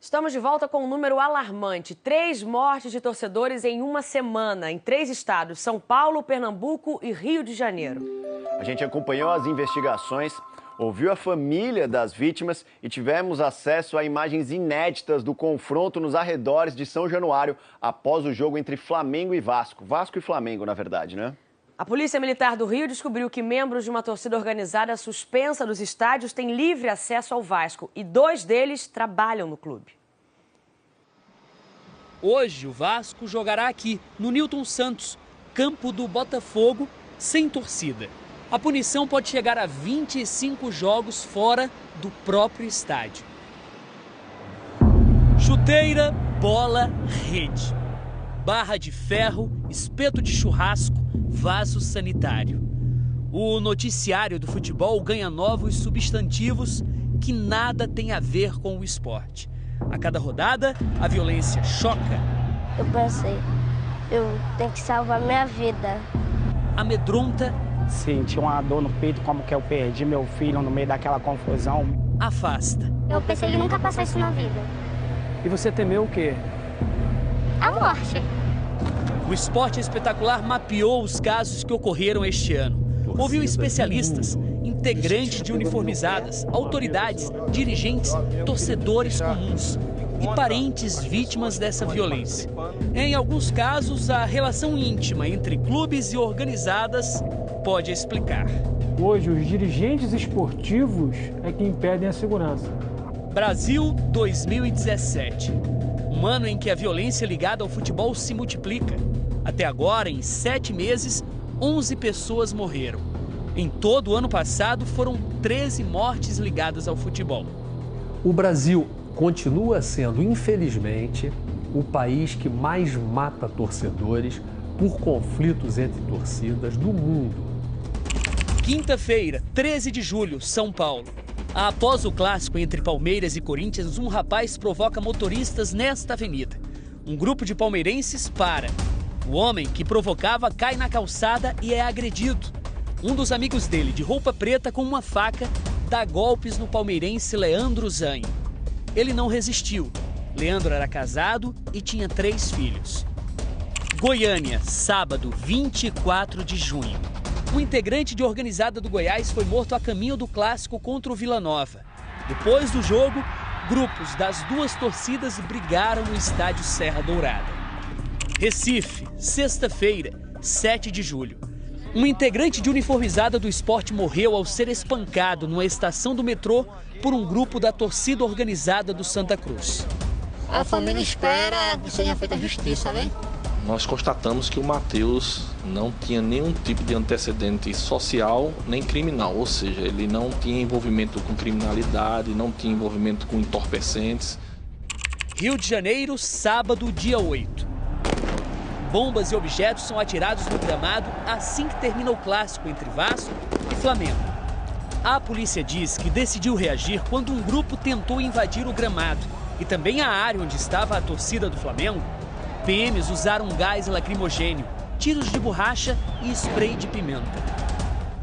Estamos de volta com um número alarmante. 3 mortes de torcedores em uma semana, em 3 estados: São Paulo, Pernambuco e Rio de Janeiro. A gente acompanhou as investigações, ouviu a família das vítimas e tivemos acesso a imagens inéditas do confronto nos arredores de São Januário após o jogo entre Flamengo e Vasco. Vasco e Flamengo, na verdade, né? A Polícia Militar do Rio descobriu que membros de uma torcida organizada suspensa dos estádios têm livre acesso ao Vasco e 2 deles trabalham no clube. Hoje, o Vasco jogará aqui, no Newton Santos, campo do Botafogo, sem torcida. A punição pode chegar a 25 jogos fora do próprio estádio. Chuteira, bola, rede. Barra de ferro, espeto de churrasco, vaso sanitário. O noticiário do futebol ganha novos substantivos que nada tem a ver com o esporte. A cada rodada, a violência choca. Eu pensei, eu tenho que salvar minha vida. Amedronta. Senti uma dor no peito, como que eu perdi meu filho no meio daquela confusão. Afasta. Eu pensei que nunca passou isso na vida. E você temeu o quê? A morte. O Esporte Espetacular mapeou os casos que ocorreram este ano. Ouviu especialistas, integrantes de uniformizadas, autoridades, dirigentes, torcedores comuns e parentes vítimas dessa violência. Em alguns casos, a relação íntima entre clubes e organizadas pode explicar. Hoje, os dirigentes esportivos é que impedem a segurança. Brasil 2017. Um ano em que a violência ligada ao futebol se multiplica. Até agora, em 7 meses, 11 pessoas morreram. Em todo o ano passado, foram 13 mortes ligadas ao futebol. O Brasil continua sendo, infelizmente, o país que mais mata torcedores por conflitos entre torcidas do mundo. Quinta-feira, 13 de julho, São Paulo. Após o clássico entre Palmeiras e Corinthians, um rapaz provoca motoristas nesta avenida. Um grupo de palmeirenses para. O homem que provocava cai na calçada e é agredido. Um dos amigos dele, de roupa preta com uma faca, dá golpes no palmeirense Leandro Zanho. Ele não resistiu. Leandro era casado e tinha 3 filhos. Goiânia, sábado, 24 de junho. Um integrante de organizada do Goiás foi morto a caminho do clássico contra o Vila Nova. Depois do jogo, grupos das 2 torcidas brigaram no estádio Serra Dourada. Recife, sexta-feira, 7 de julho. Um integrante de uniformizada do esporte morreu ao ser espancado numa estação do metrô por um grupo da torcida organizada do Santa Cruz. A família espera que seja feita justiça, né? Nós constatamos que o Matheus não tinha nenhum tipo de antecedente social nem criminal, ou seja, ele não tinha envolvimento com criminalidade, não tinha envolvimento com entorpecentes. Rio de Janeiro, sábado, dia 8. Bombas e objetos são atirados no gramado assim que termina o clássico entre Vasco e Flamengo. A polícia diz que decidiu reagir quando um grupo tentou invadir o gramado e também a área onde estava a torcida do Flamengo. PMs usaram gás lacrimogênio, tiros de borracha e spray de pimenta.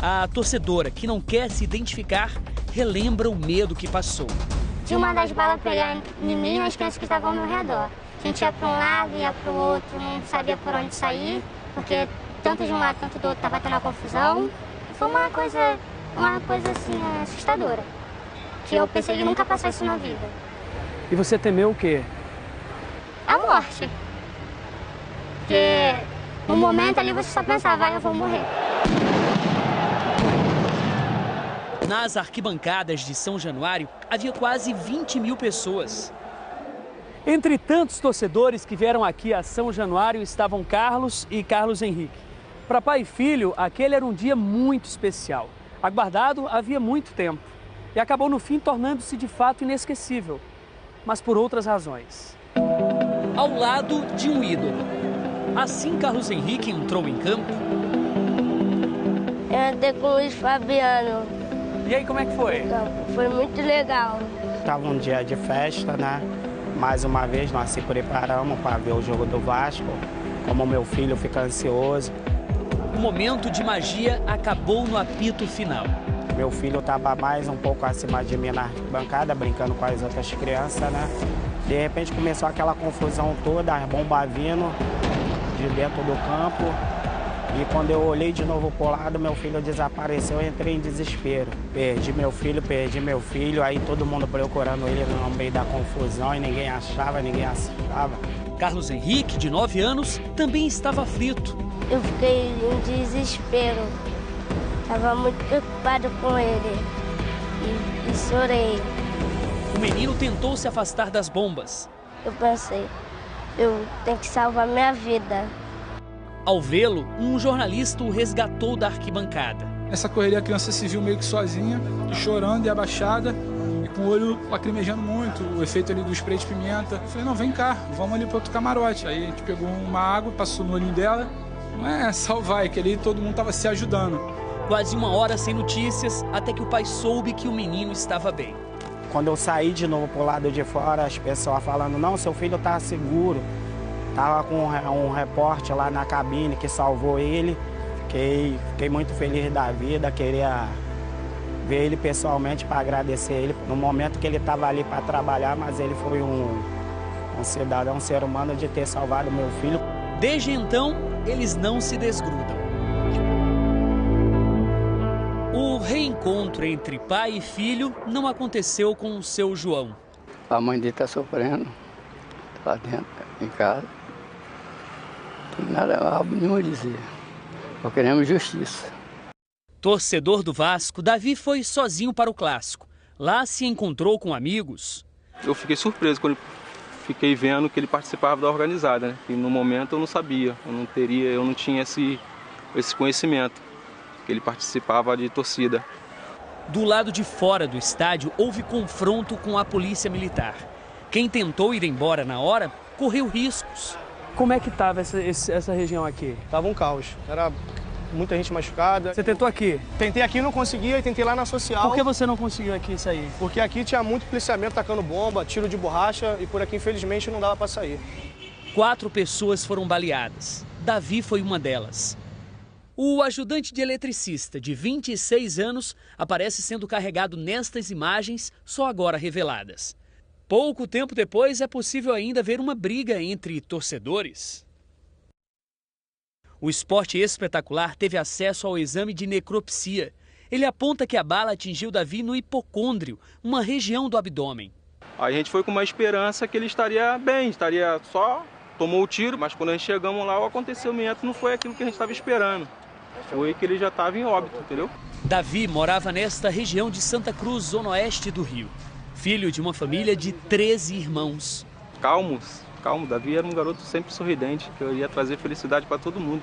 A torcedora, que não quer se identificar, relembra o medo que passou. Tinha uma das balas pegar em mim e nas crianças que estavam ao meu redor. A gente ia para um lado, ia para o outro, não sabia por onde sair, porque tanto de um lado quanto do outro estava tendo uma confusão. Foi uma coisa assim, assustadora, que eu pensei que nunca passou isso na vida. E você temeu o quê? A morte. Porque no momento ali você só pensava, eu vou morrer. Nas arquibancadas de São Januário, havia quase 20 mil pessoas. Entre tantos torcedores que vieram aqui a São Januário estavam Carlos e Carlos Henrique. Para pai e filho, aquele era um dia muito especial. Aguardado havia muito tempo. E acabou no fim tornando-se de fato inesquecível. Mas por outras razões. Ao lado de um ídolo. Assim Carlos Henrique entrou em campo. Eu andei com o Luiz Fabiano. E aí, como é que foi? Foi muito legal. Estava um dia de festa, né? Mais uma vez nós se preparamos para ver o jogo do Vasco. Como meu filho fica ansioso. O momento de magia acabou no apito final. Meu filho estava mais um pouco acima de mim na bancada, brincando com as outras crianças, né? De repente começou aquela confusão toda, as bombas vindo de dentro do campo. E quando eu olhei de novo pro lado, meu filho desapareceu, eu entrei em desespero. Perdi meu filho, aí todo mundo procurando ele no meio da confusão e ninguém achava. Carlos Henrique, de 9 anos, também estava aflito. Eu fiquei em desespero. Estava muito preocupado com ele e chorei. O menino tentou se afastar das bombas. Eu pensei, eu tenho que salvar minha vida. Ao vê-lo, um jornalista o resgatou da arquibancada. Nessa correria a criança se viu meio que sozinha, chorando e abaixada, e com o olho lacrimejando muito, o efeito ali do spray de pimenta. Eu falei, não, vem cá, vamos ali para outro camarote. Aí a gente pegou uma água, passou no olhinho dela. Não é salvar, é que ali todo mundo estava se ajudando. Quase uma hora sem notícias, até que o pai soube que o menino estava bem. Quando eu saí de novo pro lado de fora, as pessoas falando, não, seu filho tá seguro. Tava com um repórter lá na cabine que salvou ele. Fiquei muito feliz da vida, queria ver ele pessoalmente para agradecer ele no momento que ele estava ali para trabalhar, mas ele foi um cidadão, um ser humano de ter salvado meu filho. Desde então, eles não se desgrudam. O reencontro entre pai e filho não aconteceu com o seu João. A mãe dele está sofrendo lá dentro, em casa. Não tem nada nenhum a dizer. Só queremos justiça. Torcedor do Vasco, Davi foi sozinho para o clássico. Lá se encontrou com amigos. Eu fiquei surpreso quando fiquei vendo que ele participava da organizada, né? E no momento eu não sabia, eu não tinha esse conhecimento, que ele participava de torcida. Do lado de fora do estádio, houve confronto com a polícia militar. Quem tentou ir embora na hora, correu riscos. Como é que estava essa região aqui? Tava um caos. Era muita gente machucada. Você tentou aqui? Tentei aqui, não conseguia, e tentei lá na Social. Por que você não conseguiu aqui sair? Porque aqui tinha muito policiamento tacando bomba, tiro de borracha, e por aqui, infelizmente, não dava para sair. 4 pessoas foram baleadas. Davi foi uma delas. O ajudante de eletricista, de 26 anos, aparece sendo carregado nestas imagens, só agora reveladas. Pouco tempo depois, é possível ainda ver uma briga entre torcedores. O Esporte Espetacular teve acesso ao exame de necropsia. Ele aponta que a bala atingiu Davi no hipocôndrio, uma região do abdômen. Aí a gente foi com uma esperança que ele estaria bem, tomou o tiro, mas quando a gente chegamos lá, o acontecimento não foi aquilo que a gente estava esperando. Foi que ele já estava em óbito, entendeu? Davi morava nesta região de Santa Cruz, zona oeste do Rio. Filho de uma família de 13 irmãos. Calmo. Davi era um garoto sempre sorridente, que ia trazer felicidade para todo mundo.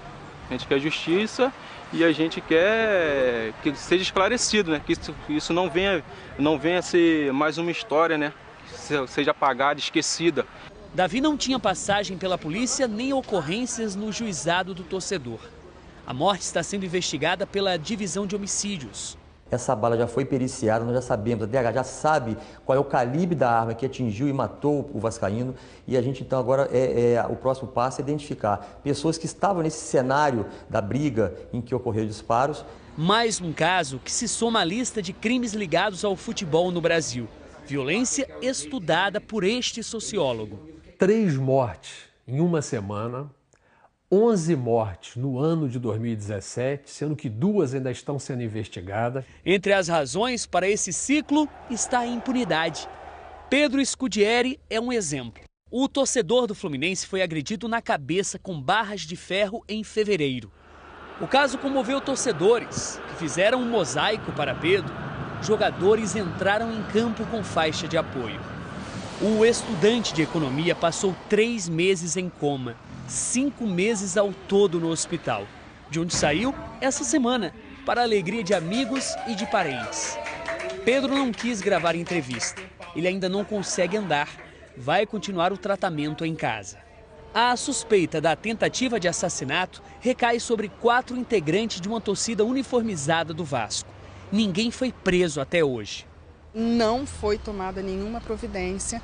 A gente quer justiça e a gente quer que seja esclarecido, né? Que isso não venha a ser mais uma história, né? Que seja apagada, esquecida. Davi não tinha passagem pela polícia nem ocorrências no juizado do torcedor. A morte está sendo investigada pela divisão de homicídios. Essa bala já foi periciada, nós já sabemos, a DH já sabe qual é o calibre da arma que atingiu e matou o vascaíno. E a gente então agora, o próximo passo é identificar pessoas que estavam nesse cenário da briga em que ocorreu disparos. Mais um caso que se soma à lista de crimes ligados ao futebol no Brasil. Violência estudada por este sociólogo. 3 mortes em uma semana. 11 mortes no ano de 2017, sendo que 2 ainda estão sendo investigadas. Entre as razões para esse ciclo está a impunidade. Pedro Scudieri é um exemplo. O torcedor do Fluminense foi agredido na cabeça com barras de ferro em fevereiro. O caso comoveu torcedores, que fizeram um mosaico para Pedro. Jogadores entraram em campo com faixa de apoio. O estudante de economia passou 3 meses em coma. 5 meses ao todo no hospital, de onde saiu essa semana, para a alegria de amigos e de parentes. Pedro não quis gravar entrevista. Ele ainda não consegue andar. Vai continuar o tratamento em casa. A suspeita da tentativa de assassinato recai sobre 4 integrantes de uma torcida uniformizada do Vasco. Ninguém foi preso até hoje. Não foi tomada nenhuma providência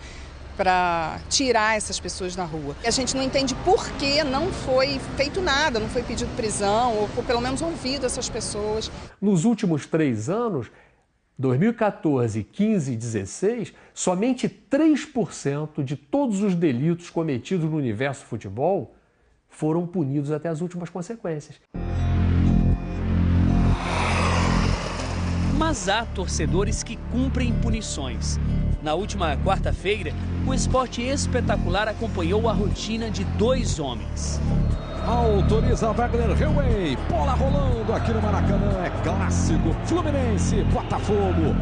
para tirar essas pessoas da rua. A gente não entende por que não foi feito nada, não foi pedido prisão, ou pelo menos ouvido essas pessoas. Nos últimos 3 anos, 2014, 15 e 16, somente 3% de todos os delitos cometidos no universo do futebol foram punidos até as últimas consequências. Mas há torcedores que cumprem punições. Na última quarta-feira, o Esporte Espetacular acompanhou a rotina de 2 homens. Autoriza Wagner Hillway, bola rolando aqui no Maracanã, é clássico, Fluminense, Botafogo.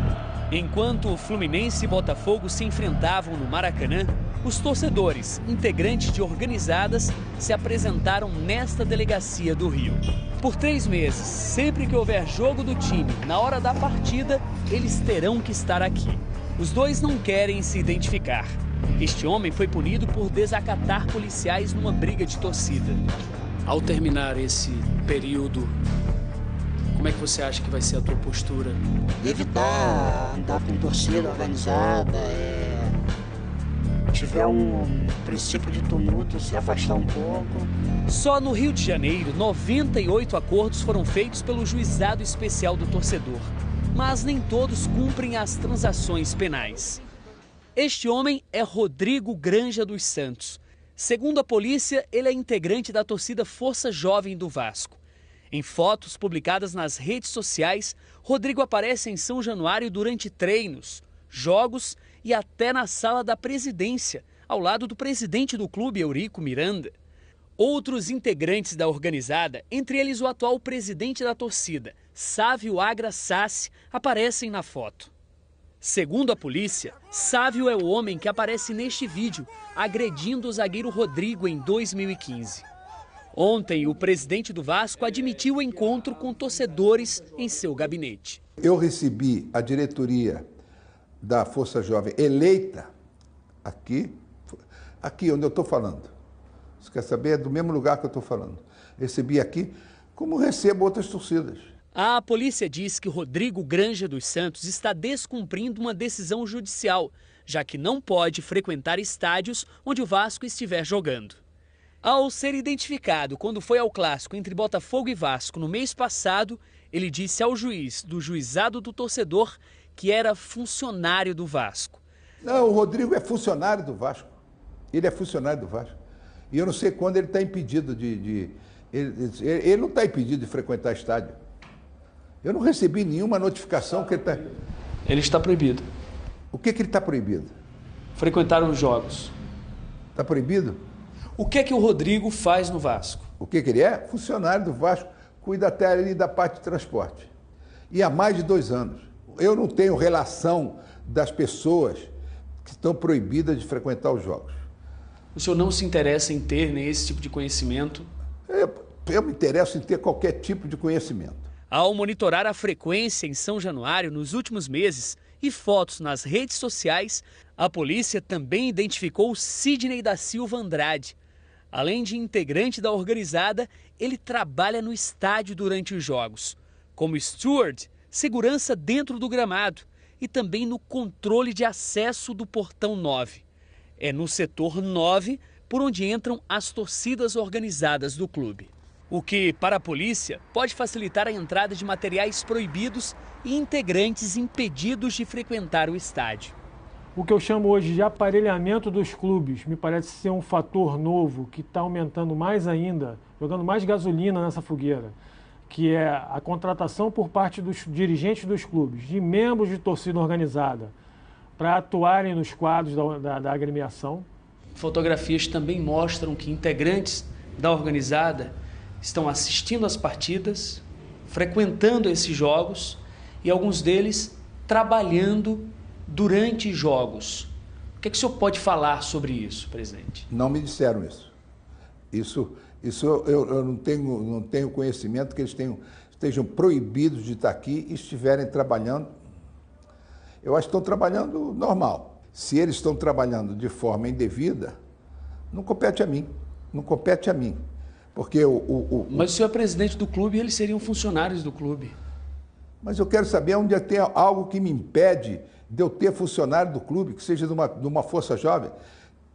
Enquanto Fluminense e Botafogo se enfrentavam no Maracanã, os torcedores, integrantes de organizadas, se apresentaram nesta delegacia do Rio. Por 3 meses, sempre que houver jogo do time, na hora da partida, eles terão que estar aqui. Os 2 não querem se identificar. Este homem foi punido por desacatar policiais numa briga de torcida. Ao terminar esse período, como é que você acha que vai ser a tua postura? Evitar andar com torcida organizada, tiver um princípio de tumulto, se afastar um pouco. Só no Rio de Janeiro, 98 acordos foram feitos pelo Juizado Especial do Torcedor. Mas nem todos cumprem as transações penais. Este homem é Rodrigo Granja dos Santos. Segundo a polícia, ele é integrante da torcida Força Jovem do Vasco. Em fotos publicadas nas redes sociais, Rodrigo aparece em São Januário durante treinos, jogos e até na sala da presidência, ao lado do presidente do clube, Eurico Miranda. Outros integrantes da organizada, entre eles o atual presidente da torcida, Sávio Agra Sassi, aparecem na foto. Segundo a polícia, Sávio é o homem que aparece neste vídeo, agredindo o zagueiro Rodrigo em 2015. Ontem, o presidente do Vasco admitiu o encontro com torcedores em seu gabinete. Eu recebi a diretoria da Força Jovem eleita aqui onde eu estou falando. Você quer saber? É do mesmo lugar que eu estou falando. Recebi aqui, como recebo outras torcidas. A polícia diz que Rodrigo Granja dos Santos está descumprindo uma decisão judicial, já que não pode frequentar estádios onde o Vasco estiver jogando. Ao ser identificado quando foi ao clássico entre Botafogo e Vasco no mês passado, ele disse ao juiz do Juizado do Torcedor que era funcionário do Vasco. Não, o Rodrigo é funcionário do Vasco. Ele é funcionário do Vasco. E eu não sei quando ele está impedido ele não está impedido de frequentar estádio. Eu não recebi nenhuma notificação que ele está... Ele está proibido. O que ele está proibido? Frequentar os jogos. Está proibido? O que é que o Rodrigo faz no Vasco? O que ele é? Funcionário do Vasco, cuida até ali da parte de transporte. E há mais de 2 anos. Eu não tenho relação das pessoas que estão proibidas de frequentar os jogos. O senhor não se interessa em ter nem esse tipo de conhecimento? Eu me interesso em ter qualquer tipo de conhecimento. Ao monitorar a frequência em São Januário nos últimos meses e fotos nas redes sociais, a polícia também identificou Sidney da Silva Andrade. Além de integrante da organizada, ele trabalha no estádio durante os jogos, como steward, segurança dentro do gramado e também no controle de acesso do portão 9. É no setor 9 por onde entram as torcidas organizadas do clube. O que, para a polícia, pode facilitar a entrada de materiais proibidos e integrantes impedidos de frequentar o estádio. O que eu chamo hoje de aparelhamento dos clubes me parece ser um fator novo que está aumentando mais ainda, jogando mais gasolina nessa fogueira, que é a contratação por parte dos dirigentes dos clubes, de membros de torcida organizada, para atuarem nos quadros da agremiação. Fotografias também mostram que integrantes da organizada estão assistindo às partidas, frequentando esses jogos e alguns deles trabalhando durante jogos. O que é que o senhor pode falar sobre isso, presidente? Não me disseram isso. Isso eu não tenho conhecimento que eles estejam proibidos de estar aqui e estiverem trabalhando. Eu acho que estão trabalhando normal. Se eles estão trabalhando de forma indevida, não compete a mim. Não compete a mim. Porque Mas o senhor é presidente do clube e eles seriam funcionários do clube. Mas eu quero saber onde tem algo que me impede de eu ter funcionário do clube, que seja de uma força jovem.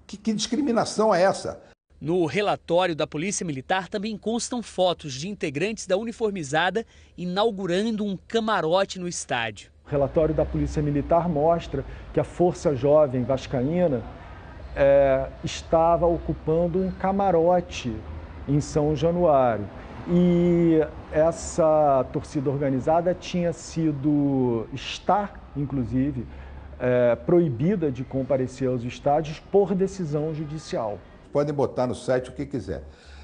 Que discriminação é essa? No relatório da Polícia Militar também constam fotos de integrantes da uniformizada inaugurando um camarote no estádio. relatório da Polícia Militar mostra que a Força Jovem Vascaína estava ocupando um camarote em São Januário. E essa torcida organizada está, inclusive, proibida de comparecer aos estádios por decisão judicial. Podem botar no site o que quiser.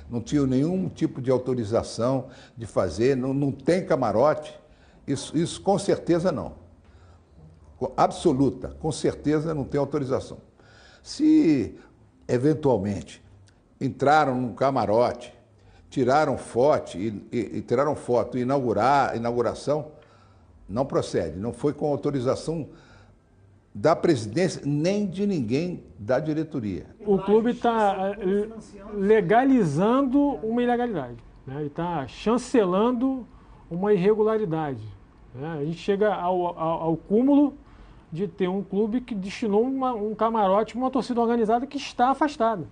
Não tinha nenhum tipo de autorização de fazer, não tem camarote. Isso com certeza não. Absoluta, com certeza não tem autorização. Se, eventualmente, entraram num camarote, tiraram foto e inauguração, não procede. Não foi com autorização da presidência nem de ninguém da diretoria. O clube está legalizando uma ilegalidade, né? E está chancelando uma irregularidade, né? A gente chega ao cúmulo de ter um clube que destinou um camarote para uma torcida organizada que está afastada.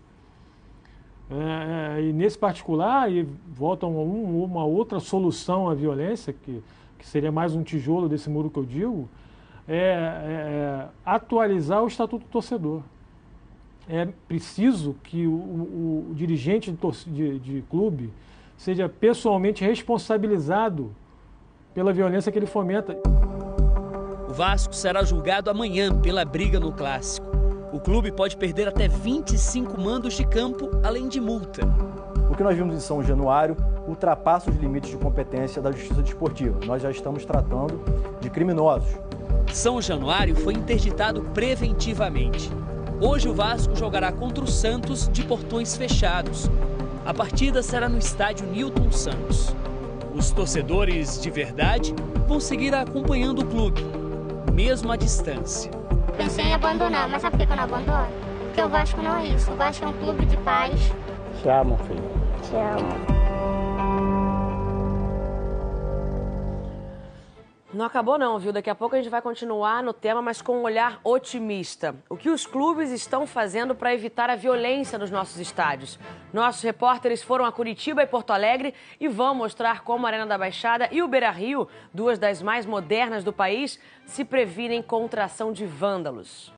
E nesse particular, e volta uma outra solução à violência, que seria mais um tijolo desse muro que eu digo, atualizar o Estatuto do Torcedor. É preciso que o dirigente de clube seja pessoalmente responsabilizado pela violência que ele fomenta. O Vasco será julgado amanhã pela briga no Clássico. O clube pode perder até 25 mandos de campo, além de multa. O que nós vimos em São Januário ultrapassa os limites de competência da Justiça Desportiva. Nós já estamos tratando de criminosos. São Januário foi interditado preventivamente. Hoje o Vasco jogará contra o Santos de portões fechados. A partida será no estádio Newton Santos. Os torcedores de verdade vão seguir acompanhando o clube, mesmo à distância. Pensei em abandonar, mas sabe por que eu não abandono? Porque o Vasco não é isso. O Vasco é um clube de paz. Te amo, filho. Te amo. Não acabou não, viu? Daqui a pouco a gente vai continuar no tema, mas com um olhar otimista. O que os clubes estão fazendo para evitar a violência nos nossos estádios? Nossos repórteres foram a Curitiba e Porto Alegre e vão mostrar como a Arena da Baixada e o Beira-Rio, duas das mais modernas do país, se previnem contra a ação de vândalos.